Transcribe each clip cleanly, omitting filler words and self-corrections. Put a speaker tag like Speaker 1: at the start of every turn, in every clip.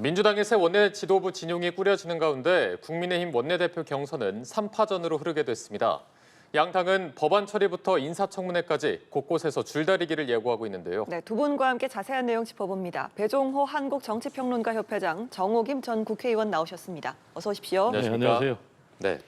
Speaker 1: 민주당의 새 원내 지도부 진용이 꾸려지는 가운데 국민의힘 원내대표 경선은 3파전으로 흐르게 됐습니다. 양 당은 법안 처리부터 인사청문회까지 곳곳에서 줄다리기를 예고하고 있는데요.
Speaker 2: 네, 두 분과 함께 자세한 내용 짚어봅니다. 배종호 한국정치평론가협회장, 정호김 전 국회의원 나오셨습니다. 어서 오십시오.
Speaker 1: 네,
Speaker 3: 안녕하세요.
Speaker 1: 네.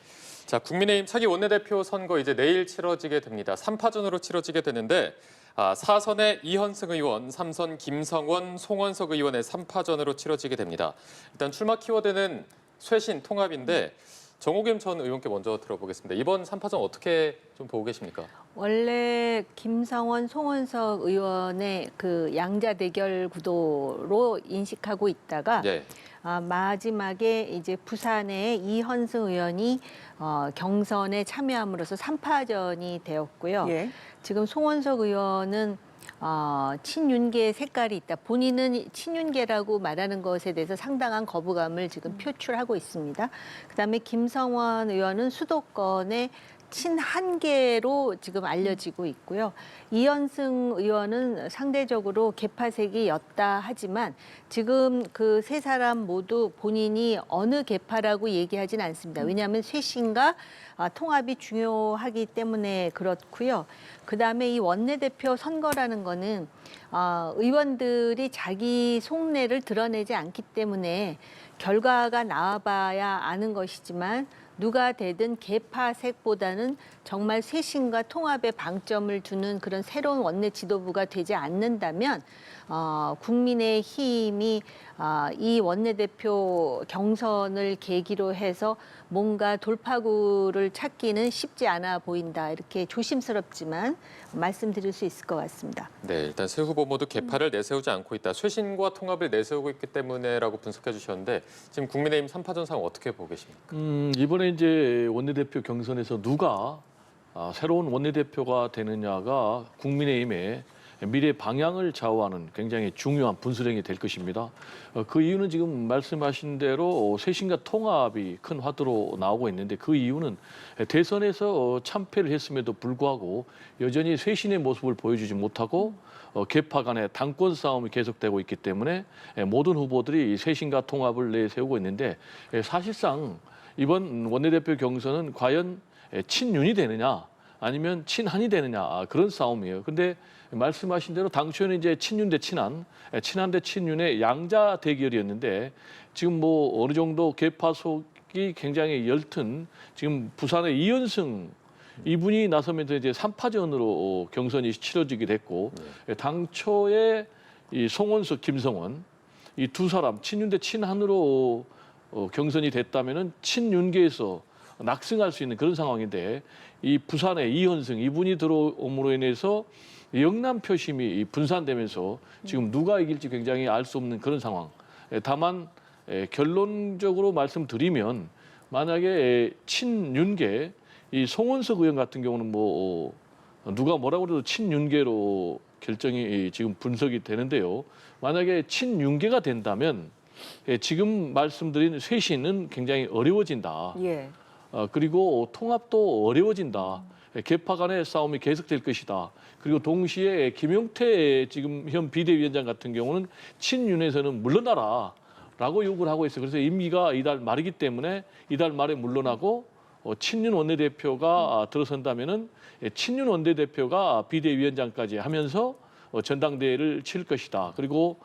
Speaker 1: 자, 국민의힘 차기 원내대표 선거 이제 내일 치러지게 됩니다. 3파전으로 치러지게 되는데 4선의 이현승 의원, 3선 김성원, 송원석 의원의 3파전으로 치러지게 됩니다. 일단 출마 키워드는 쇄신, 통합인데 정호김 전 의원께 먼저 들어보겠습니다. 이번 3파전 어떻게 좀 보고 계십니까?
Speaker 4: 원래 김성원, 송원석 의원의 그 양자 대결 구도로 인식하고 있다가
Speaker 1: 네.
Speaker 4: 마지막에 이제 부산의 이현승 의원이 경선에 참여함으로써 3파전이 되었고요.
Speaker 2: 예.
Speaker 4: 지금 송원석 의원은 친윤계 색깔이 있다. 본인은 친윤계라고 말하는 것에 대해서 상당한 거부감을 지금 표출하고 있습니다. 그다음에 김성원 의원은 수도권의 친한계로 지금 알려지고 있고요. 이현승 의원은 상대적으로 계파색이 였다 하지만 지금 그 세 사람 모두 본인이 어느 계파라고 얘기하진 않습니다. 왜냐하면 쇄신과 통합이 중요하기 때문에 그렇고요. 그다음에 이 원내대표 선거라는 거는 의원들이 자기 속내를 드러내지 않기 때문에 결과가 나와봐야 아는 것이지만 누가 되든 계파색보다는 정말 쇄신과 통합에 방점을 두는 그런 새로운 원내 지도부가 되지 않는다면 국민의힘이 이 원내대표 경선을 계기로 해서 뭔가 돌파구를 찾기는 쉽지 않아 보인다. 이렇게 조심스럽지만 말씀드릴 수 있을 것 같습니다.
Speaker 1: 네, 일단 세 후보 모두 계파를 내세우지 않고 있다. 쇄신과 통합을 내세우고 있기 때문에라고 분석해 주셨는데 지금 국민의힘 3파전 상황 어떻게 보고 계십니까?
Speaker 3: 이번에 이제 원내대표 경선에서 누가 새로운 원내대표가 되느냐가 국민의힘의 미래 방향을 좌우하는 굉장히 중요한 분수령이 될 것입니다. 그 이유는 지금 말씀하신 대로 쇄신과 통합이 큰 화두로 나오고 있는데 그 이유는 대선에서 참패를 했음에도 불구하고 여전히 쇄신의 모습을 보여주지 못하고 계파 간의 당권 싸움이 계속되고 있기 때문에 모든 후보들이 쇄신과 통합을 내세우고 있는데 사실상 이번 원내대표 경선은 과연 친윤이 되느냐 아니면 친한이 되느냐 그런 싸움이에요. 근데 말씀하신 대로 당초에는 이제 친윤 대 친한, 친한 대 친윤의 양자 대결이었는데 지금 뭐 어느 정도 계파 속이 굉장히 엷튼 지금 부산의 이현승 이분이 나서면서 이제 3파전으로 경선이 치러지게 됐고 당초에 이 송원석, 김성원 이 두 사람 친윤 대 친한으로 경선이 됐다면은 친윤계에서 낙승할 수 있는 그런 상황인데 이 부산의 이현승 이분이 들어옴으로 인해서 영남 표심이 분산되면서 지금 누가 이길지 굉장히 알 수 없는 그런 상황. 다만 결론적으로 말씀드리면 만약에 친윤계 이 송원석 의원 같은 경우는 뭐 누가 뭐라고 해도 친윤계로 결정이 지금 분석이 되는데요. 만약에 친윤계가 된다면 지금 말씀드린 쇄신은 굉장히 어려워진다.
Speaker 2: 예.
Speaker 3: 그리고 통합도 어려워진다. 계파 간의 싸움이 계속될 것이다. 그리고 동시에 김용태 지금 현 비대위원장 같은 경우는 친윤에서는 물러나라라고 요구를 하고 있어요. 그래서 임기가 이달 말이기 때문에 이달 말에 물러나고 친윤 원내대표가 들어선다면은 친윤 원내대표가 비대위원장까지 하면서 전당대회를 칠 것이다. 그리고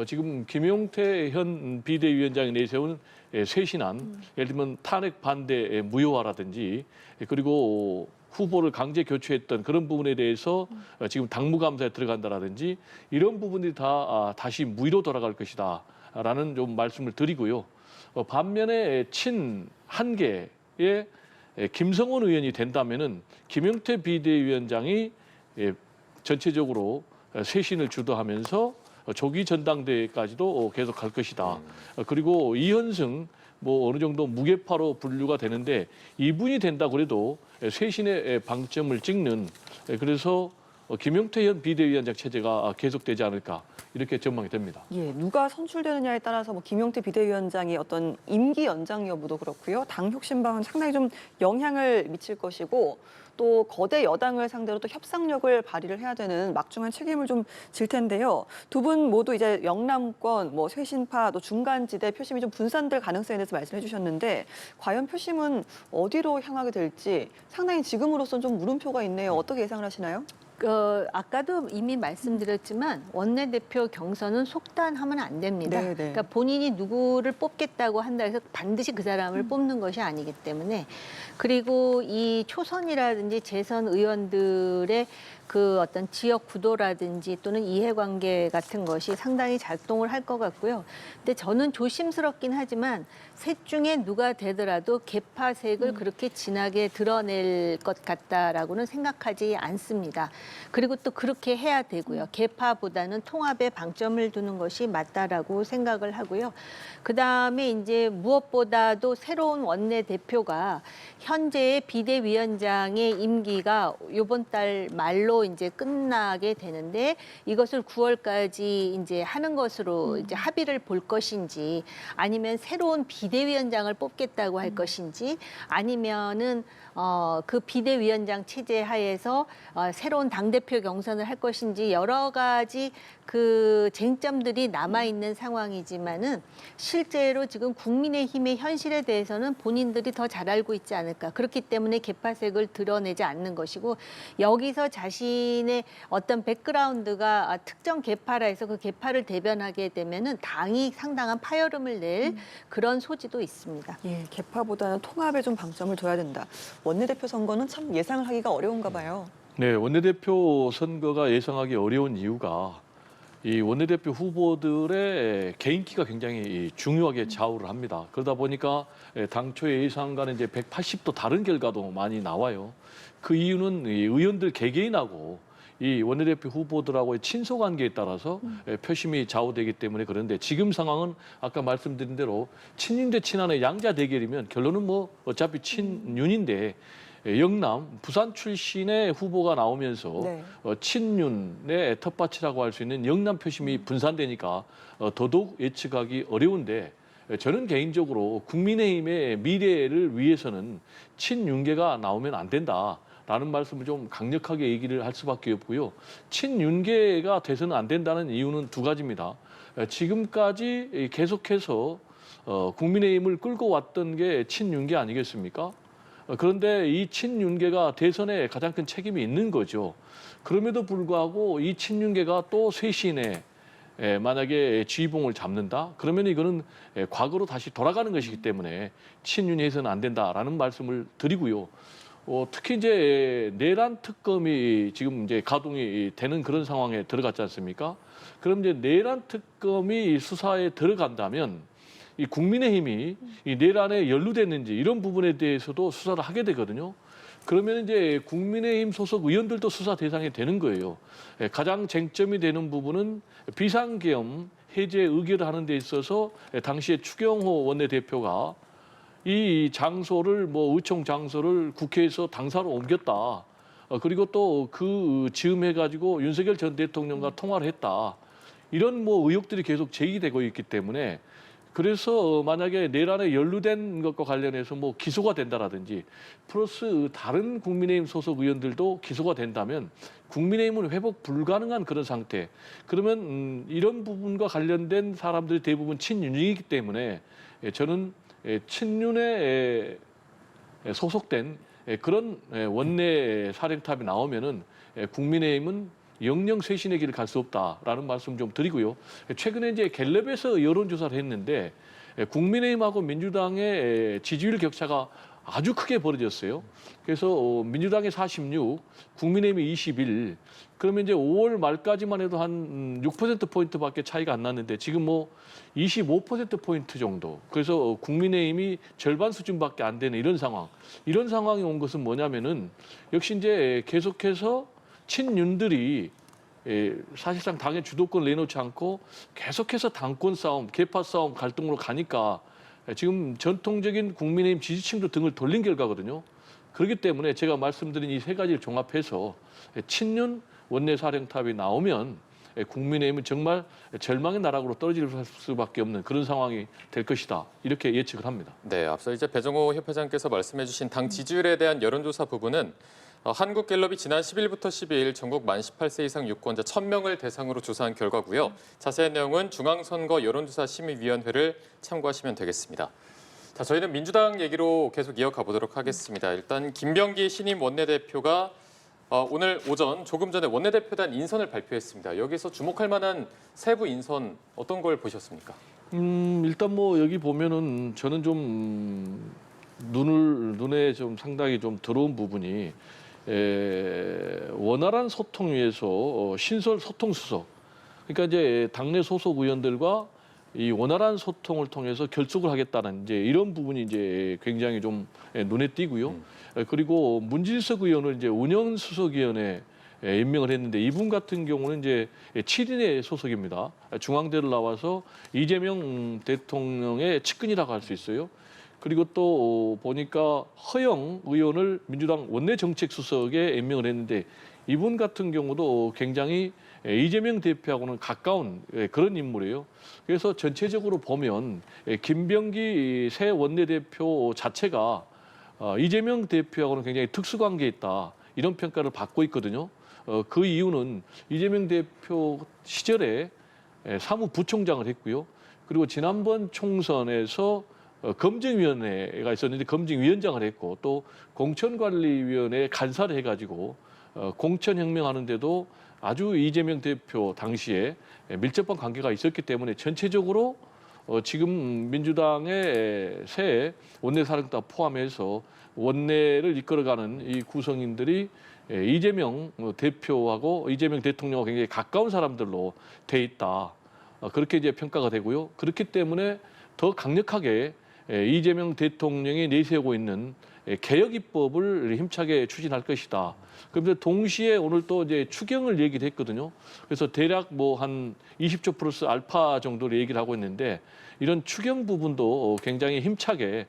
Speaker 3: 지금 김용태 현 비대위원장이 내세운 쇄신안, 예를 들면 탄핵 반대 무효화라든지 그리고 후보를 강제 교체했던 그런 부분에 대해서 지금 당무감사에 들어간다라든지 이런 부분들이 다 다시 무위로 돌아갈 것이다라는 좀 말씀을 드리고요. 반면에 친한계의 김성원 의원이 된다면은 김용태 비대위원장이 전체적으로 쇄신을 주도하면서 조기 전당대회까지도 계속 갈 것이다. 그리고 이현승 뭐 어느 정도 무게파로 분류가 되는데 이분이 된다 그래도 쇄신의 방점을 찍는 그래서 김용태 현 비대위원장 체제가 계속되지 않을까 이렇게 전망이 됩니다.
Speaker 2: 예, 누가 선출되느냐에 따라서 뭐 김용태 비대위원장이 어떤 임기 연장 여부도 그렇고요. 당 혁신방은 상당히 좀 영향을 미칠 것이고 또 거대 여당을 상대로 또 협상력을 발휘를 해야 되는 막중한 책임을 좀 질 텐데요. 두 분 모두 이제 영남권, 뭐 쇄신파, 또 중간지대 표심이 좀 분산될 가능성에 대해서 말씀해 주셨는데 과연 표심은 어디로 향하게 될지 상당히 지금으로선 좀 물음표가 있네요. 어떻게 예상을 하시나요?
Speaker 4: 아까도 이미 말씀드렸지만 원내대표 경선은 속단하면 안 됩니다.
Speaker 2: 네, 네.
Speaker 4: 그러니까 본인이 누구를 뽑겠다고 한다 해서 반드시 그 사람을 뽑는 것이 아니기 때문에 그리고 이 초선이라든지 재선 의원들의 그 어떤 지역 구도라든지 또는 이해관계 같은 것이 상당히 작동을 할 것 같고요. 근데 저는 조심스럽긴 하지만 셋 중에 누가 되더라도 개파색을 그렇게 진하게 드러낼 것 같다라고는 생각하지 않습니다. 그리고 또 그렇게 해야 되고요. 개파보다는 통합에 방점을 두는 것이 맞다라고 생각을 하고요. 그다음에 이제 무엇보다도 새로운 원내대표가 현재의 비대위원장의 임기가 이번 달 말로 이제 끝나게 되는데 이것을 9월까지 이제 하는 것으로 이제 합의를 볼 것인지 아니면 새로운 비대위원장을 뽑겠다고 할 것인지 아니면은 그 비대위원장 체제 하에서 새로운 당대표 경선을 할 것인지 여러 가지 그 쟁점들이 남아있는 상황이지만은 실제로 지금 국민의힘의 현실에 대해서는 본인들이 더 잘 알고 있지 않을까. 그렇기 때문에 개파색을 드러내지 않는 것이고 여기서 자신의 어떤 백그라운드가 특정 개파라 해서 그 개파를 대변하게 되면은 당이 상당한 파열음을 낼 그런 소지도 있습니다.
Speaker 2: 예, 개파보다는 통합에 좀 방점을 둬야 된다. 원내대표 선거는 참 예상을 하기가 어려운가 봐요.
Speaker 3: 네, 원내대표 선거가 예상하기 어려운 이유가 이 원내대표 후보들의 개인기가 굉장히 중요하게 좌우를 합니다. 그러다 보니까 당초의 예상과는 이제 180도 다른 결과도 많이 나와요. 그 이유는 이 의원들 개개인하고 이 원내대표 후보들하고의 친소 관계에 따라서 표심이 좌우되기 때문에 그런데 지금 상황은 아까 말씀드린 대로 친윤 대 친한의 양자 대결이면 결론은 뭐 어차피 친윤인데 영남, 부산 출신의 후보가 나오면서
Speaker 2: 네.
Speaker 3: 친윤의 텃밭이라고 할 수 있는 영남 표심이 분산되니까 더더욱 예측하기 어려운데 저는 개인적으로 국민의힘의 미래를 위해서는 친윤계가 나오면 안 된다라는 말씀을 좀 강력하게 얘기를 할 수밖에 없고요. 친윤계가 돼서는 안 된다는 이유는 두 가지입니다. 지금까지 계속해서 국민의힘을 끌고 왔던 게 친윤계 아니겠습니까? 그런데 이 친윤계가 대선에 가장 큰 책임이 있는 거죠. 그럼에도 불구하고 이 친윤계가 또 쇄신에 만약에 지휘봉을 잡는다? 그러면 이거는 과거로 다시 돌아가는 것이기 때문에 친윤이 해서는 안 된다라는 말씀을 드리고요. 특히 이제 내란 특검이 지금 이제 가동이 되는 그런 상황에 들어갔지 않습니까? 그럼 이제 내란 특검이 수사에 들어간다면 이 국민의힘이 이 내란에 연루됐는지 이런 부분에 대해서도 수사를 하게 되거든요. 그러면 이제 국민의힘 소속 의원들도 수사 대상이 되는 거예요. 가장 쟁점이 되는 부분은 비상계엄 해제 의결을 하는 데 있어서 당시에 추경호 원내대표가 이 장소를 뭐 의총 장소를 국회에서 당사로 옮겼다. 그리고 또 그 즈음해가지고 윤석열 전 대통령과 통화를 했다. 이런 뭐 의혹들이 계속 제기되고 있기 때문에 그래서 만약에 내란에 연루된 것과 관련해서 뭐 기소가 된다라든지 플러스 다른 국민의힘 소속 의원들도 기소가 된다면 국민의힘은 회복 불가능한 그런 상태. 그러면 이런 부분과 관련된 사람들이 대부분 친윤이기 때문에 저는 친윤에 소속된 그런 원내 사령탑이 나오면은 국민의힘은 영영 쇄신의 길을 갈 수 없다라는 말씀 좀 드리고요. 최근에 이제 갤럽에서 여론조사를 했는데 국민의힘하고 민주당의 지지율 격차가 아주 크게 벌어졌어요. 그래서 민주당이 46, 국민의힘이 21. 그러면 이제 5월 말까지만 해도 한 6%포인트밖에 차이가 안 났는데 지금 뭐 25%포인트 정도. 그래서 국민의힘이 절반 수준밖에 안 되는 이런 상황. 이런 상황이 온 것은 뭐냐면은 역시 이제 계속해서 친윤들이 사실상 당의 주도권을 내놓지 않고 계속해서 당권 싸움, 개파 싸움, 갈등으로 가니까 지금 전통적인 국민의힘 지지층도 등을 돌린 결과거든요. 그렇기 때문에 제가 말씀드린 이 세 가지를 종합해서 친윤, 원내 사령탑이 나오면 국민의힘은 정말 절망의 나락으로 떨어질 수밖에 없는 그런 상황이 될 것이다. 이렇게 예측을 합니다.
Speaker 1: 네, 앞서 이제 배정호 협회장께서 말씀해주신 당 지지율에 대한 여론조사 부분은 한국갤럽이 지난 10일부터 12일 전국 만 18세 이상 유권자 1,000명을 대상으로 조사한 결과고요. 자세한 내용은 중앙선거 여론조사 심의위원회를 참고하시면 되겠습니다. 자, 저희는 민주당 얘기로 계속 이어가 보도록 하겠습니다. 일단 김병기 신임 원내대표가 오늘 오전 조금 전에 원내대표단 인선을 발표했습니다. 여기서 주목할 만한 세부 인선 어떤 걸 보셨습니까?
Speaker 3: 일단 뭐 여기 보면은 저는 좀 눈에 좀 상당히 좀 들어온 부분이 원활한 소통 위해서 신설 소통수석. 그러니까 이제 당내 소속 의원들과 이 원활한 소통을 통해서 결속을 하겠다는 이제 이런 부분이 이제 굉장히 좀 눈에 띄고요. 그리고 문진석 의원을 이제 운영수석위원회 임명을 했는데 이분 같은 경우는 이제 7인의 소속입니다. 중앙대를 나와서 이재명 대통령의 측근이라고 할 수 있어요. 그리고 또 보니까 허영 의원을 민주당 원내정책수석에 임명을 했는데 이분 같은 경우도 굉장히 이재명 대표하고는 가까운 그런 인물이에요. 그래서 전체적으로 보면 김병기 새 원내대표 자체가 이재명 대표하고는 굉장히 특수관계에 있다. 이런 평가를 받고 있거든요. 그 이유는 이재명 대표 시절에 사무부총장을 했고요. 그리고 지난번 총선에서 검증위원회가 있었는데 검증위원장을 했고 또 공천관리위원회에 간사를 해가지고 공천혁명하는데도 아주 이재명 대표 당시에 밀접한 관계가 있었기 때문에 전체적으로 지금 민주당의 새 원내사령탑 포함해서 원내를 이끌어가는 이 구성인들이 이재명 대표하고 이재명 대통령과 굉장히 가까운 사람들로 돼 있다. 그렇게 이제 평가가 되고요. 그렇기 때문에 더 강력하게 이재명 대통령이 내세우고 있는 개혁 입법을 힘차게 추진할 것이다. 그런데 동시에 오늘 또 이제 추경을 얘기를 했거든요. 그래서 대략 뭐 한 20조 플러스 알파 정도로 얘기를 하고 있는데 이런 추경 부분도 굉장히 힘차게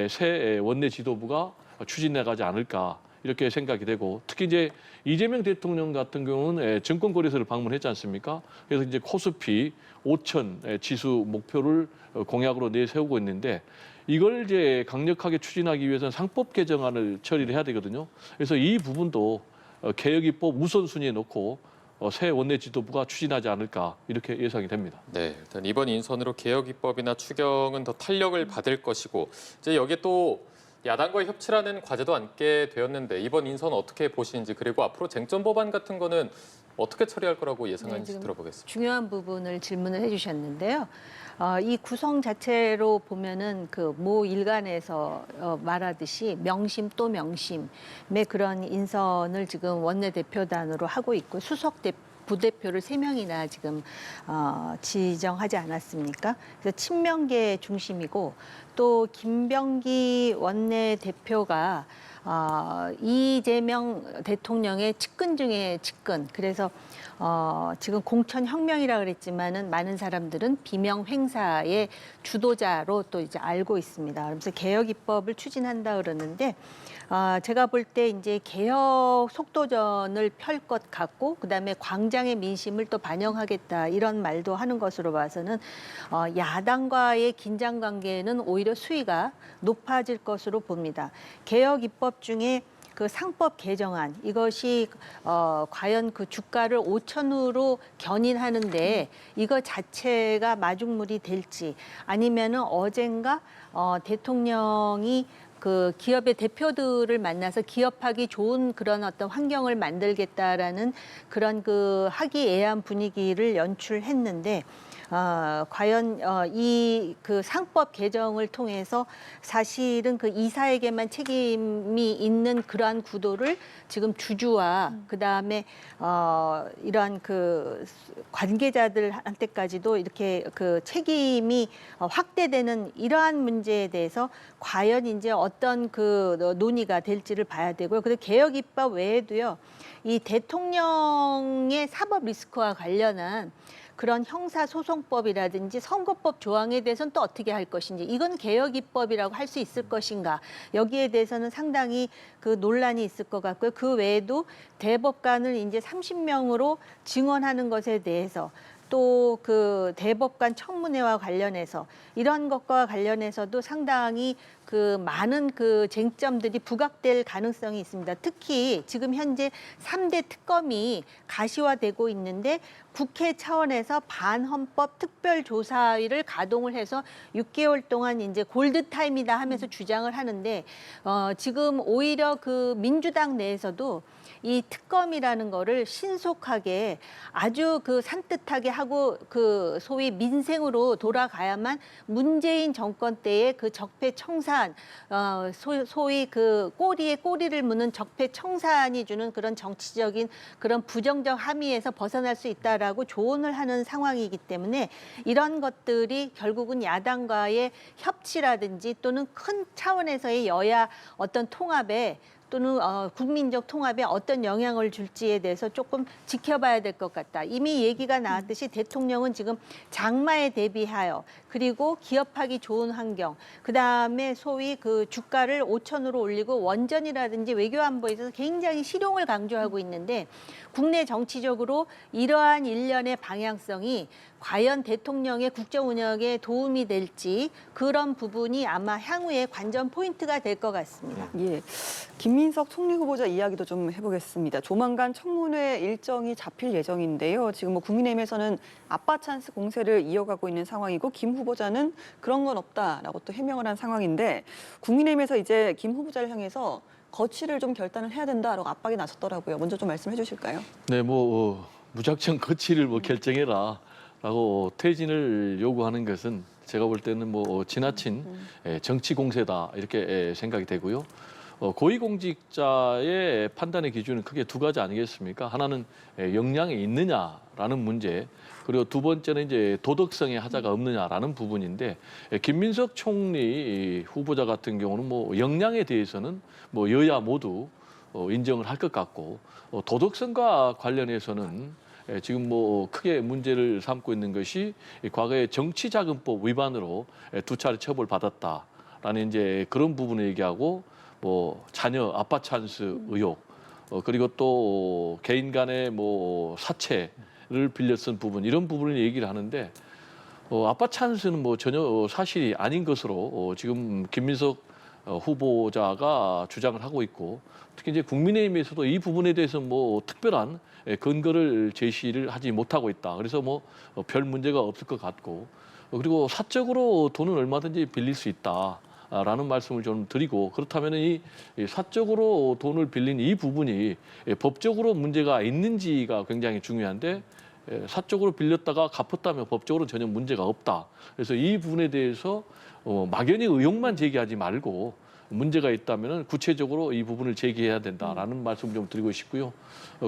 Speaker 3: 새 원내 지도부가 추진해 가지 않을까 이렇게 생각이 되고 특히 이제 이재명 대통령 같은 경우는 증권거래소를 방문했지 않습니까? 그래서 이제 코스피 5천 지수 목표를 공약으로 내세우고 있는데 이걸 이제 강력하게 추진하기 위해서는 상법 개정안을 처리를 해야 되거든요. 그래서 이 부분도 개혁 입법 우선순위에 놓고 새 원내 지도부가 추진하지 않을까 이렇게 예상이 됩니다.
Speaker 1: 네, 일단 이번 인선으로 개혁 입법이나 추경은 더 탄력을 받을 것이고 이제 여기에 또 야당과의 협치라는 과제도 안게 되었는데 이번 인선 어떻게 보시는지 그리고 앞으로 쟁점 법안 같은 거는 어떻게 처리할 거라고 예상하는지
Speaker 4: 지금
Speaker 1: 들어보겠습니다.
Speaker 4: 중요한 부분을 질문을 해주셨는데요. 이 구성 자체로 보면은 그 모 일간에서 말하듯이 명심 또 명심의 그런 인선을 지금 원내대표단으로 하고 있고 부대표를 3명이나 지금 지정하지 않았습니까? 그래서 친명계 중심이고 또 김병기 원내대표가 이재명 대통령의 측근 중에 측근. 그래서 지금 공천혁명이라 그랬지만은 많은 사람들은 비명 행사의 주도자로 또 이제 알고 있습니다. 그래서 개혁 입법을 추진한다 그러는데 제가 볼 때 이제 개혁 속도전을 펼 것 같고 그다음에 광장의 민심을 또 반영하겠다 이런 말도 하는 것으로 봐서는 야당과의 긴장 관계는 오히려 수위가 높아질 것으로 봅니다. 개혁 입법 중에 그 상법 개정안 이것이 과연 그 주가를 5천으로 견인하는데 이거 자체가 마중물이 될지 아니면은 어젠가 대통령이 그 기업의 대표들을 만나서 기업하기 좋은 그런 어떤 환경을 만들겠다라는 그런 그 화기애애한 분위기를 연출했는데 과연 이 그 상법 개정을 통해서 사실은 그 이사에게만 책임이 있는 그러한 구도를 지금 주주와 그다음에 이러한 그 관계자들한테까지도 이렇게 그 책임이 확대되는 이러한 문제에 대해서 과연 이제 어떤 그 논의가 될지를 봐야 되고요. 그리고 개혁 입법 외에도요. 이 대통령의 사법 리스크와 관련한 그런 형사소송법이라든지 선거법 조항에 대해서는 또 어떻게 할 것인지, 이건 개혁 입법이라고 할 수 있을 것인가, 여기에 대해서는 상당히 그 논란이 있을 것 같고요. 그 외에도 대법관을 이제 30명으로 증원하는 것에 대해서, 또 그 대법관 청문회와 관련해서 이런 것과 관련해서도 상당히 그 많은 그 쟁점들이 부각될 가능성이 있습니다. 특히 지금 현재 3대 특검이 가시화되고 있는데, 국회 차원에서 반헌법 특별조사위를 가동을 해서 6개월 동안 이제 골드타임이다 하면서 주장을 하는데, 지금 오히려 그 민주당 내에서도 이 특검이라는 거를 신속하게 아주 그 산뜻하게 하고 그 소위 민생으로 돌아가야만 문재인 정권 때의 그 적폐청산, 소위 그 꼬리에 꼬리를 무는 적폐청산이 주는 그런 정치적인 그런 부정적 함의에서 벗어날 수 있다라고 조언을 하는 상황이기 때문에, 이런 것들이 결국은 야당과의 협치라든지 또는 큰 차원에서의 여야 어떤 통합에, 또는 국민적 통합에 어떤 영향을 줄지에 대해서 조금 지켜봐야 될 것 같다. 이미 얘기가 나왔듯이 대통령은 지금 장마에 대비하여, 그리고 기업하기 좋은 환경, 그다음에 소위 그 주가를 5천으로 올리고 원전이라든지 외교안보에 있어서 굉장히 실용을 강조하고 있는데, 국내 정치적으로 이러한 일련의 방향성이 과연 대통령의 국정 운영에 도움이 될지, 그런 부분이 아마 향후의 관전 포인트가 될 것 같습니다.
Speaker 2: 예, 김민석 총리 후보자 이야기도 좀 해보겠습니다. 조만간 청문회 일정이 잡힐 예정인데요. 지금 뭐 국민의힘에서는 아빠 찬스 공세를 이어가고 있는 상황이고, 김 후보자는 그런 건 없다라고 또 해명을 한 상황인데, 국민의힘에서 이제 김 후보자를 향해서 거취를 좀 결단을 해야 된다라고 압박이 나섰더라고요. 먼저 좀 말씀해 주실까요?
Speaker 3: 네, 무작정 거취를 결정해라라고 퇴진을 요구하는 것은 제가 볼 때는 지나친 정치 공세다 이렇게 생각이 되고요. 고위공직자의 판단의 기준은 크게 두 가지 아니겠습니까? 하나는 역량이 있느냐라는 문제, 그리고 두 번째는 이제 도덕성의 하자가 없느냐라는 부분인데, 김민석 총리 후보자 같은 경우는 역량에 대해서는 여야 모두 인정을 할 것 같고, 도덕성과 관련해서는 지금 크게 문제를 삼고 있는 것이 과거에 정치자금법 위반으로 2차례 처벌받았다라는 이제 그런 부분을 얘기하고, 자녀 아빠 찬스 의혹, 그리고 또 개인 간의 사채를 빌려 쓴 부분, 이런 부분을 얘기를 하는데, 아빠 찬스는 전혀 사실이 아닌 것으로 지금 김민석 후보자가 주장을 하고 있고, 특히 이제 국민의힘에서도 이 부분에 대해서 특별한 근거를 제시를 하지 못하고 있다. 그래서 별 문제가 없을 것 같고, 그리고 사적으로 돈은 얼마든지 빌릴 수 있다라는 말씀을 좀 드리고, 그렇다면 이 사적으로 돈을 빌린 이 부분이 법적으로 문제가 있는지가 굉장히 중요한데, 사적으로 빌렸다가 갚았다면 법적으로 전혀 문제가 없다. 그래서 이 부분에 대해서 막연히 의혹만 제기하지 말고, 문제가 있다면 구체적으로 이 부분을 제기해야 된다라는 말씀을 좀 드리고 싶고요.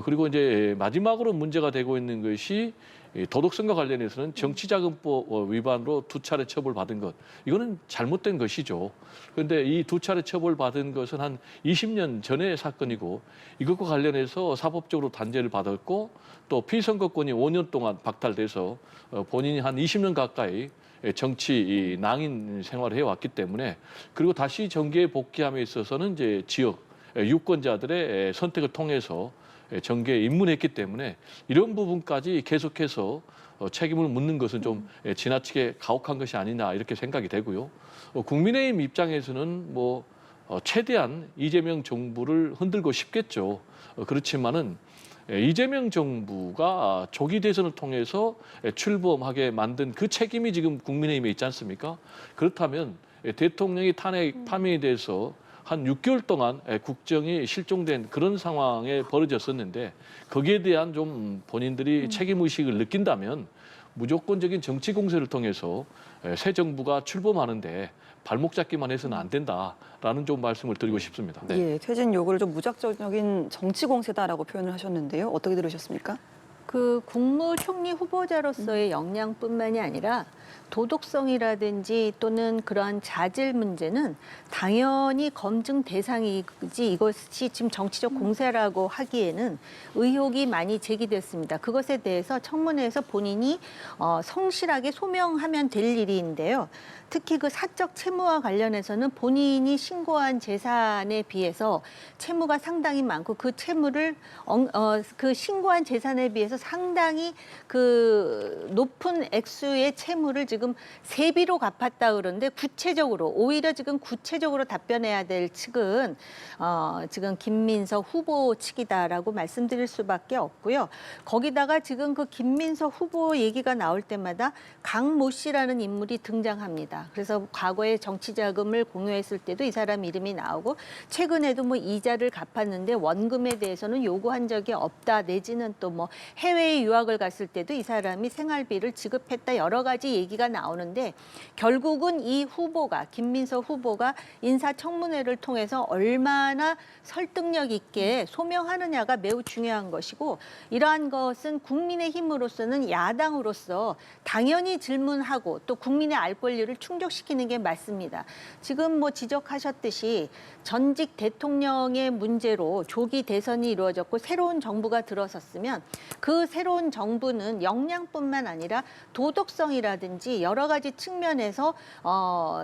Speaker 3: 그리고 이제 마지막으로 문제가 되고 있는 것이 도덕성과 관련해서는 정치자금법 위반으로 2차례 처벌받은 것, 이거는 잘못된 것이죠. 그런데 이 2차례 처벌받은 것은 한 20년 전의 사건이고, 이것과 관련해서 사법적으로 단죄를 받았고, 또 피선거권이 5년 동안 박탈돼서 본인이 한 20년 가까이 정치 낭인 생활을 해왔기 때문에, 그리고 다시 정계에 복귀함에 있어서는 이제 지역 유권자들의 선택을 통해서 정계에 입문했기 때문에, 이런 부분까지 계속해서 책임을 묻는 것은 좀 지나치게 가혹한 것이 아니냐 이렇게 생각이 되고요. 국민의힘 입장에서는 최대한 이재명 정부를 흔들고 싶겠죠. 그렇지만은 이재명 정부가 조기 대선을 통해서 출범하게 만든 그 책임이 지금 국민의힘에 있지 않습니까? 그렇다면 대통령이 탄핵 파면에 대해서 한 6개월 동안 국정이 실종된 그런 상황에 벌어졌었는데, 거기에 대한 좀 본인들이 책임의식을 느낀다면 무조건적인 정치 공세를 통해서 새 정부가 출범하는데 발목 잡기만 해서는 안 된다라는 좀 말씀을 드리고 싶습니다.
Speaker 1: 네.
Speaker 2: 예, 퇴진 요구를 좀 무작정적인 정치 공세다라고 표현을 하셨는데요. 어떻게 들으셨습니까?
Speaker 4: 그 국무총리 후보자로서의 역량뿐만이 아니라 도덕성이라든지 또는 그러한 자질 문제는 당연히 검증 대상이지 이것이 지금 정치적 공세라고 하기에는 의혹이 많이 제기됐습니다. 그것에 대해서 청문회에서 본인이 성실하게 소명하면 될 일인데요. 특히 그 사적 채무와 관련해서는 본인이 신고한 재산에 비해서 채무가 상당히 많고 그 채무를 그 신고한 재산에 비해서 상당히 그 높은 액수의 채무를 지금 세비로 갚았다 그러는데 구체적으로 오히려 지금 구체적으로 답변해야 될 측은 지금 김민석 후보 측이다라고 말씀드릴 수밖에 없고요. 거기다가 지금 그 김민석 후보 얘기가 나올 때마다 강모 씨라는 인물이 등장합니다. 그래서 과거에 정치 자금을 공유했을 때도 이 사람 이름이 나오고 최근에도 뭐 이자를 갚았는데 원금에 대해서는 요구한 적이 없다 내지는 또 뭐 해외에 유학을 갔을 때도 이 사람이 생활비를 지급했다 여러 가지 얘기가 나오는데 결국은 이 후보가 김민석 후보가 인사청문회를 통해서 얼마나 설득력 있게 소명하느냐가 매우 중요한 것이고 이러한 것은 국민의힘으로서는 야당으로서 당연히 질문하고 또 국민의 알 권리를 충족시키는 게 맞습니다. 지금 뭐 지적하셨듯이 전직 대통령의 문제로 조기 대선이 이루어졌고 새로운 정부가 들어섰으면 그 새로운 정부는 역량뿐만 아니라 도덕성이라든지 여러 가지 측면에서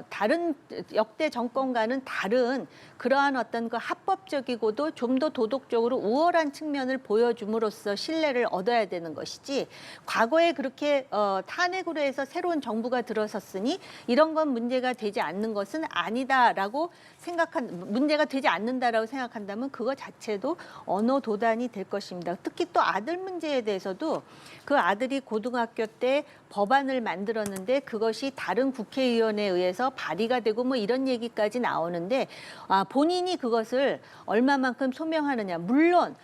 Speaker 4: 다른 역대 정권과는 다른 그러한 어떤 그 합법적이고도 좀 더 도덕적으로 우월한 측면을 보여줌으로써 신뢰를 얻어야 되는 것이지 과거에 그렇게 탄핵으로 해서 새로운 정부가 들어섰으니 이런 건 문제가 되지 않는 것은 아니다라고 문제가 되지 않는다라고 생각한다면 그거 자체도 언어 도단이 될 것입니다. 특히 또 아들 문제에 대해서도 그 아들이 고등학교 때 법안을 만들었는데 그것이 다른 국회의원에 의해서 발의가 되고 뭐 이런 얘기까지 나오는데 본인이 그것을 얼마만큼 소명하느냐. 물론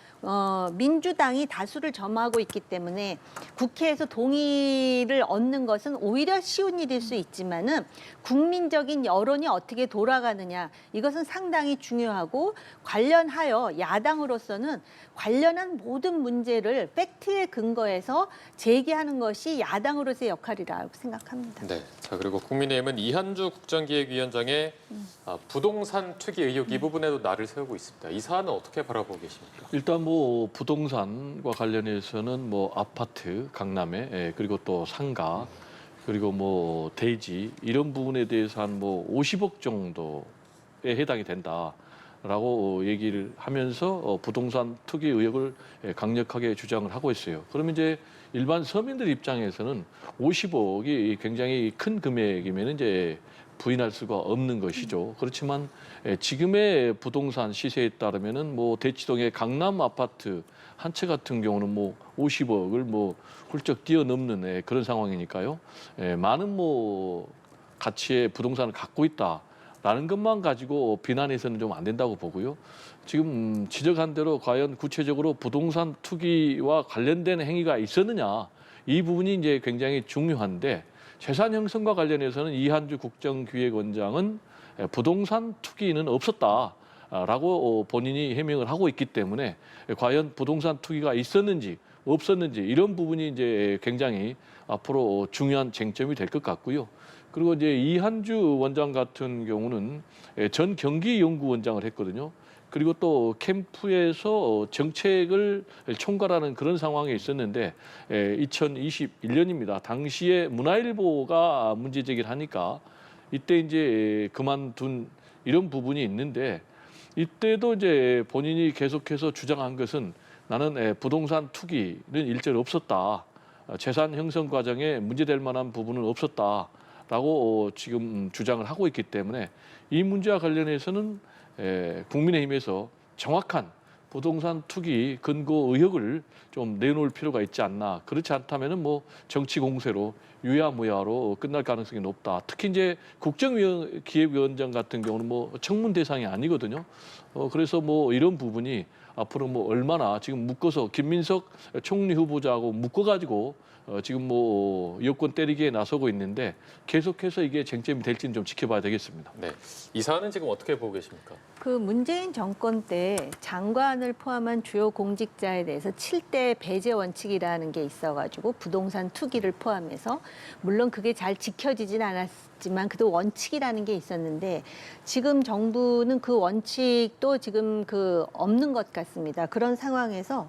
Speaker 4: 민주당이 다수를 점하고 있기 때문에 국회에서 동의를 얻는 것은 오히려 쉬운 일일 수 있지만은 국민적인 여론이 어떻게 돌아가느냐 이것은 상당히 중요하고 관련하여 야당으로서는 관련한 모든 문제를 팩트에 근거해서 제기하는 것이 야당으로서의 역할이라고 생각합니다.
Speaker 1: 네. 자, 그리고 국민의힘은 이한주 국정기획위원장의 부동산 투기 의혹 이 부분에도 날을 세우고 있습니다. 이 사안은 어떻게 바라보고 계십니까?
Speaker 3: 일단 뭐 부동산과 관련해서는 뭐 아파트 강남에 그리고 또 상가 그리고 뭐 대지 이런 부분에 대해서 한 뭐 50억 정도에 해당이 된다라고 얘기를 하면서 부동산 투기 의혹을 강력하게 주장을 하고 있어요. 그러면 이제 일반 서민들 입장에서는 50억이 굉장히 큰 금액이면 이제 부인할 수가 없는 것이죠. 그렇지만 지금의 부동산 시세에 따르면은 뭐 대치동의 강남 아파트 한 채 같은 경우는 뭐 50억을 뭐 훌쩍 뛰어넘는 그런 상황이니까요. 많은 뭐 가치의 부동산을 갖고 있다라는 것만 가지고 비난해서는 좀 안 된다고 보고요. 지금 지적한 대로 과연 구체적으로 부동산 투기와 관련된 행위가 있었느냐 이 부분이 이제 굉장히 중요한데 재산 형성과 관련해서는 이한주 국정기획원장은 부동산 투기는 없었다라고 본인이 해명을 하고 있기 때문에 과연 부동산 투기가 있었는지 없었는지 이런 부분이 이제 굉장히 앞으로 중요한 쟁점이 될 것 같고요. 그리고 이제 이한주 원장 같은 경우는 전 경기연구원장을 했거든요. 그리고 또 캠프에서 정책을 총괄하는 그런 상황에 있었는데 2021년입니다. 당시에 문화일보가 문제 제기를 하니까 이때 이제 그만둔 이런 부분이 있는데 이때도 이제 본인이 계속해서 주장한 것은 나는 부동산 투기는 일절 없었다. 재산 형성 과정에 문제될 만한 부분은 없었다라고 지금 주장을 하고 있기 때문에 이 문제와 관련해서는 국민의힘에서 정확한 부동산 투기 근거 의혹을 좀 내놓을 필요가 있지 않나. 그렇지 않다면은 뭐 정치 공세로 유야무야로 끝날 가능성이 높다. 특히 이제 국정기획위원장 같은 경우는 뭐 청문 대상이 아니거든요. 그래서 뭐 이런 부분이 앞으로 뭐 얼마나 지금 묶어서 김민석 총리 후보자하고 묶어가지고 지금 뭐 여권 때리기에 나서고 있는데 계속해서 이게 쟁점이 될지는 좀 지켜봐야 되겠습니다.
Speaker 1: 네. 이 사안은 지금 어떻게 보고 계십니까?
Speaker 4: 그 문재인 정권 때 장관을 포함한 주요 공직자에 대해서 7대 배제 원칙이라는 게 있어가지고 부동산 투기를 포함해서 물론 그게 잘 지켜지진 않았지만 그래도 원칙이라는 게 있었는데 지금 정부는 그 원칙도 지금 그 없는 것 같습니다. 그런 상황에서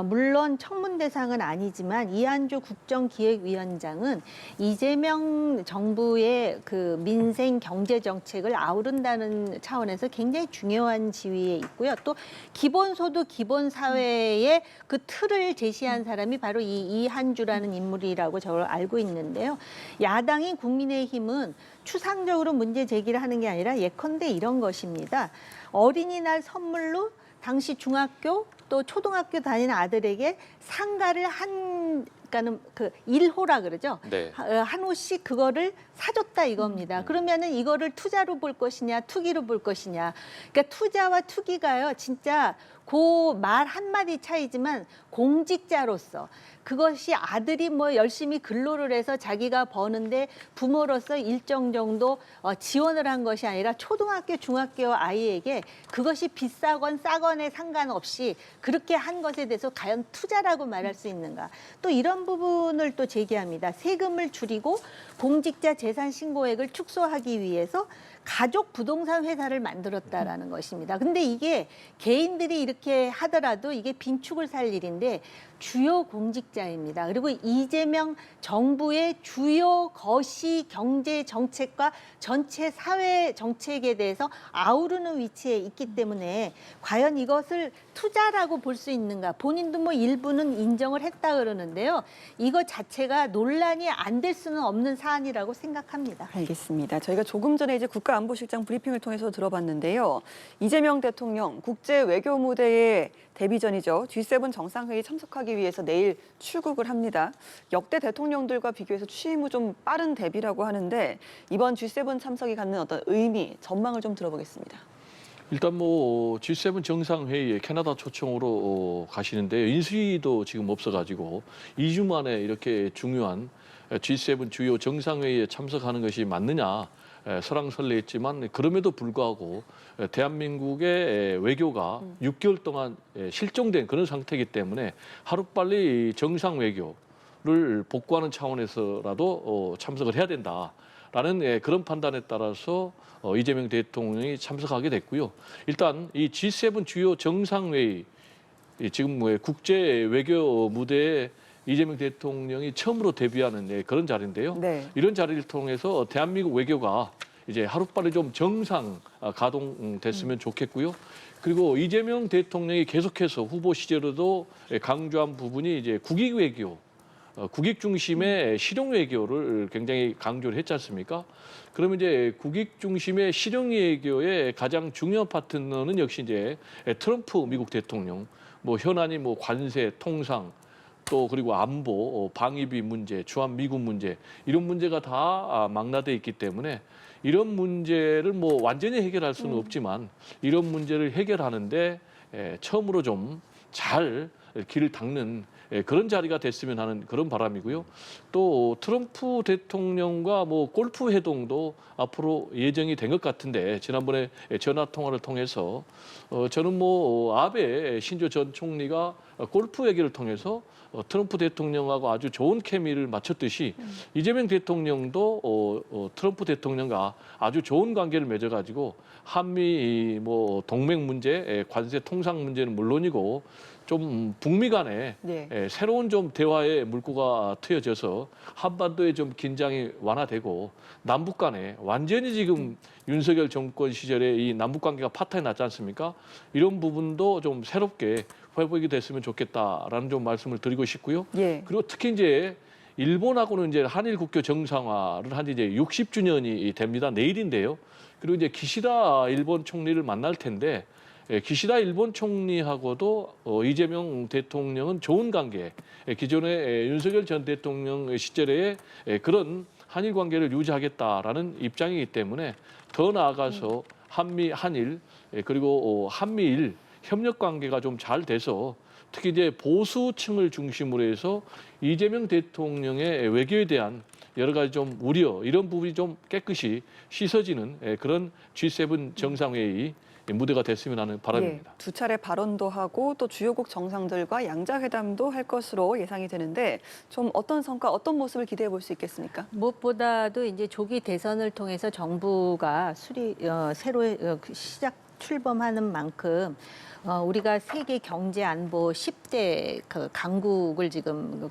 Speaker 4: 물론 청문 대상은 아니지만 이한주 국정기획위원장은 이재명 정부의 그 민생 경제 정책을 아우른다는 차원에서 굉장히 중요한 지위에 있고요. 또 기본소득 기본사회의 그 틀을 제시한 사람이 바로 이 이한주라는 인물이라고 저를 알고 있는데요. 야당인 국민의힘은 추상적으로 문제 제기를 하는 게 아니라 예컨대 이런 것입니다. 어린이날 선물로 당시 중학교 또 초등학교 다니는 아들에게 상가를 그러니까는 그 1호라 그러죠.
Speaker 1: 네.
Speaker 4: 한 호씩 그거를 사줬다 이겁니다. 그러면은 이거를 투자로 볼 것이냐, 투기로 볼 것이냐. 그러니까 투자와 투기가요, 진짜 그 말 한마디 차이지만 공직자로서 그것이 아들이 뭐 열심히 근로를 해서 자기가 버는데 부모로서 일정 정도 지원을 한 것이 아니라 초등학교, 중학교 아이에게 그것이 비싸건 싸건에 상관없이 그렇게 한 것에 대해서 과연 투자라고 말할 수 있는가. 또 이런 부분을 또 제기합니다. 세금을 줄이고 공직자 재산 신고액을 축소하기 위해서 가족 부동산 회사를 만들었다라는 것입니다. 근데 이게 개인들이 이렇게 하더라도 이게 빈축을 살 일인데 주요 공직자입니다. 그리고 이재명 정부의 주요 거시 경제 정책과 전체 사회 정책에 대해서 아우르는 위치에 있기 때문에 과연 이것을 투자라고 볼 수 있는가. 본인도 뭐 일부는 인정을 했다 그러는데요. 이거 자체가 논란이 안 될 수는 없는 사안이라고 생각합니다.
Speaker 2: 알겠습니다. 저희가 조금 전에 이제 국가안보실장 브리핑을 통해서 들어봤는데요. 이재명 대통령 국제 외교 무대의 데뷔전이죠. G7 정상회의 참석하기 위해서 내일 출국을 합니다. 역대 대통령들과 비교해서 취임 후 좀 빠른 데뷔라고 하는데 이번 G7 참석이 갖는 어떤 의미, 전망을 좀 들어보겠습니다.
Speaker 3: 일단 뭐 G7 정상회의에 캐나다 초청으로 가시는데 인수위도 지금 없어가지고 2주 만에 이렇게 중요한 G7 주요 정상회의에 참석하는 것이 맞느냐 설왕설래했지만 그럼에도 불구하고 대한민국의 외교가 6개월 동안 실종된 그런 상태이기 때문에 하루빨리 정상 외교를 복구하는 차원에서라도 참석을 해야 된다라는 그런 판단에 따라서 이재명 대통령이 참석하게 됐고요. 일단 이 G7 주요 정상회의 지금 국제 외교 무대에 이재명 대통령이 처음으로 데뷔하는 그런 자리인데요.
Speaker 2: 네.
Speaker 3: 이런 자리를 통해서 대한민국 외교가 이제 하루빨리 좀 정상 가동됐으면 좋겠고요. 그리고 이재명 대통령이 계속해서 후보 시절에도 강조한 부분이 이제 국익 외교, 국익 중심의 실용 외교를 굉장히 강조를 했지 않습니까? 그러면 이제 국익 중심의 실용 외교의 가장 중요한 파트너는 역시 이제 트럼프 미국 대통령, 뭐 현안이 뭐 관세, 통상, 또 그리고 안보, 방위비 문제, 주한 미군 문제 이런 문제가 다 망라돼 있기 때문에 이런 문제를 뭐 완전히 해결할 수는 없지만 이런 문제를 해결하는데 처음으로 좀 잘 길을 닦는 그런 자리가 됐으면 하는 그런 바람이고요. 또 트럼프 대통령과 뭐 골프 회동도 앞으로 예정이 된 것 같은데 지난번에 전화 통화를 통해서 저는 뭐 아베 신조 전 총리가 골프 얘기를 통해서 트럼프 대통령하고 아주 좋은 케미를 맞췄듯이 이재명 대통령도 트럼프 대통령과 아주 좋은 관계를 맺어가지고 한미 뭐 동맹 문제, 관세 통상 문제는 물론이고 좀 북미 간에
Speaker 2: 네.
Speaker 3: 새로운 좀 대화의 물꼬가 트여져서 한반도의 좀 긴장이 완화되고 남북 간에 완전히 지금 윤석열 정권 시절에 이 남북 관계가 파탄이 났지 않습니까? 이런 부분도 좀 새롭게 회복이 됐으면 좋겠다라는 좀 말씀을 드리고 싶고요.
Speaker 2: 예.
Speaker 3: 그리고 특히 이제 일본하고는 이제 한일 국교 정상화를 한 지 이제 60주년이 됩니다. 내일인데요. 그리고 이제 기시다 일본 총리를 만날 텐데 기시다 일본 총리하고도 이재명 대통령은 좋은 관계, 기존의 윤석열 전 대통령 시절에 그런 한일 관계를 유지하겠다라는 입장이기 때문에 더 나아가서 한미, 한일 그리고 한미일 협력 관계가 좀 잘 돼서 특히 이제 보수층을 중심으로 해서 이재명 대통령의 외교에 대한 여러 가지 좀 우려 이런 부분이 좀 깨끗이 씻어지는 그런 G7 정상회의 무대가 됐으면 하는 바람입니다.
Speaker 2: 두 차례 발언도 하고 또 주요국 정상들과 양자회담도 할 것으로 예상이 되는데 좀 어떤 성과, 어떤 모습을 기대해 볼 수 있겠습니까?
Speaker 4: 무엇보다도 이제 조기 대선을 통해서 정부가 새로 시작 출범하는 만큼 우리가 세계 경제 안보 10대 그 강국을 지금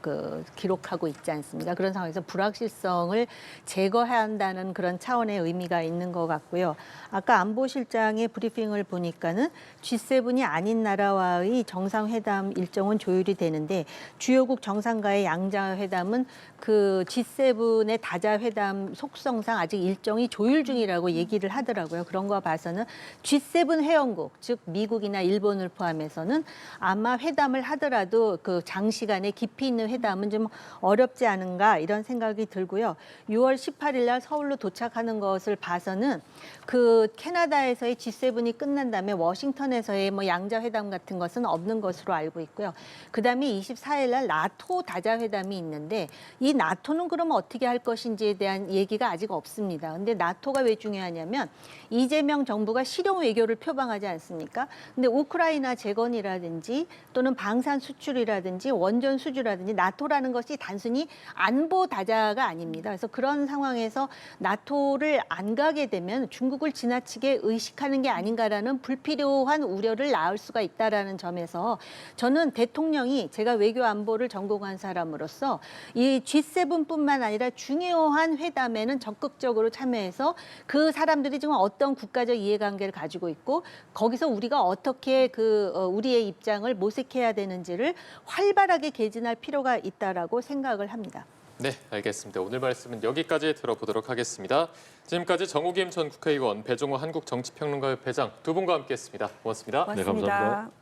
Speaker 4: 기록하고 있지 않습니까? 그런 상황에서 불확실성을 제거해야 한다는 그런 차원의 의미가 있는 것 같고요. 아까 안보실장의 브리핑을 보니까는 G7이 아닌 나라와의 정상회담 일정은 조율이 되는데 주요국 정상과의 양자회담은 그 G7의 다자회담 속성상 아직 일정이 조율 중이라고 얘기를 하더라고요. 그런 거 봐서는 G7 회원국, 즉 미국이나 일본을 포함해서는 아마 회담을 하더라도 그 장시간의 깊이 있는 회담은 좀 어렵지 않은가 이런 생각이 들고요. 6월 18일 날 서울로 도착하는 것을 봐서는 그 캐나다에서의 G7이 끝난 다음에 워싱턴에서의 뭐 양자회담 같은 것은 없는 것으로 알고 있고요. 그다음에 24일 날 나토 다자회담이 있는데 이 나토는 그럼 어떻게 할 것인지에 대한 얘기가 아직 없습니다. 근데 나토가 왜 중요하냐면 이재명 정부가 실용 외교를 표방하지 않습니까? 근데 우크라이나 재건이라든지 또는 방산 수출이라든지 원전 수주라든지 나토라는 것이 단순히 안보 다자가 아닙니다. 그래서 그런 상황에서 나토를 안 가게 되면 중국을 지나치게 의식하는 게 아닌가라는 불필요한 우려를 낳을 수가 있다라는 점에서 저는 대통령이 제가 외교 안보를 전공한 사람으로서 이 G7뿐만 아니라 중요한 회담에는 적극적으로 참여해서 그 사람들이 지금 어떤 국가적 이해관계를 가지고 있고 거기서 우리가 어떻게 우리의 입장을 모색해야 되는지를 활발하게 개진할 필요가 있다라고 생각을 합니다.
Speaker 1: 네, 알겠습니다. 오늘 말씀은 여기까지 들어보도록 하겠습니다. 지금까지 정우김 전 국회의원, 배종호 한국정치평론가협회장 두 분과 함께했습니다. 고맙습니다.
Speaker 2: 고맙습니다.
Speaker 3: 네, 감사합니다.